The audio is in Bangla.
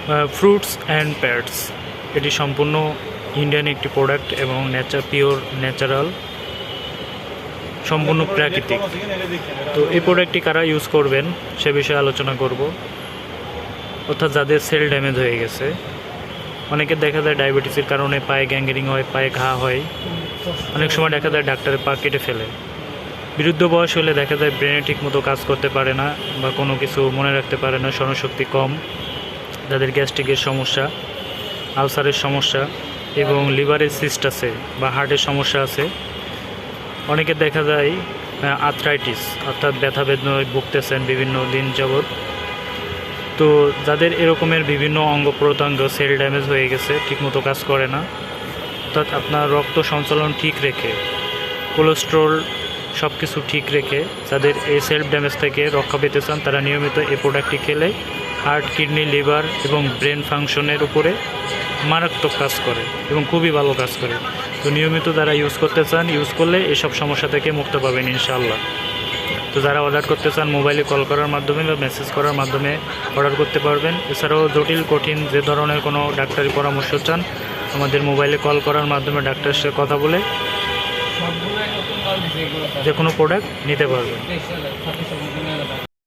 ফ্রুটস অ্যান্ড প্যাটস, এটি সম্পূর্ণ ইন্ডিয়ান একটি প্রোডাক্ট এবং পিওর ন্যাচারাল, সম্পূর্ণ প্রাকৃতিক। তো এই প্রোডাক্টটি কারা ইউজ করবেন সে বিষয়ে আলোচনা করব। অর্থাৎ যাদের সেল ড্যামেজ হয়ে গেছে, অনেকে দেখা যায় ডায়াবেটিসের কারণে পায়ে গ্যাংগ্রিং হয়, পায়ে ঘা হয়, অনেক সময় দেখা যায় ডাক্তারের পা কেটে ফেলে। বৃদ্ধ বয়স হলে দেখা যায় ব্রেনে ঠিকমতো কাজ করতে পারে না বা কোনো কিছু মনে রাখতে পারে না, স্মরণশক্তি কম, যাদের গ্যাস্ট্রিকের সমস্যা, আলসারের সমস্যা এবং লিভারের সিস্ট আছে বা হার্টের সমস্যা আছে। অনেকে দেখা যায় আর্থ্রাইটিস অর্থাৎ ব্যথা বেদনায় ভুগতেছেন বিভিন্ন দিন যাবৎ। তো যাদের এরকমের বিভিন্ন অঙ্গ প্রত্যঙ্গ সেল ড্যামেজ হয়ে গেছে, ঠিকমতো কাজ করে না, অর্থাৎ আপনার রক্ত সঞ্চালন ঠিক রেখে, কোলেস্ট্রল সব কিছু ঠিক রেখে যাদের এই সেলফ ড্যামেজ থেকে রক্ষা পেতে চান, তারা নিয়মিত এই প্রোডাক্টটি খেলে হার্ট, কিডনি, লিভার এবং ব্রেন ফাংশনের উপরে মারাত্মক কাজ করে এবং খুবই ভালো কাজ করে। তো নিয়মিত যারা ইউজ করতে চান, ইউজ করলে এসব সমস্যা থেকে মুক্ত পাবেন ইনশাআল্লাহ। তো যারা অর্ডার করতে চান মোবাইলে কল করার মাধ্যমে বা মেসেজ করার মাধ্যমে অর্ডার করতে পারবেন। এছাড়াও জটিল কঠিন যে ধরনের কোনো ডাক্তারি পরামর্শ চান, আমাদের মোবাইলে কল করার মাধ্যমে ডাক্তারের সাথে কথা বলে যে কোনো প্রোডাক্ট নিতে পারবেন।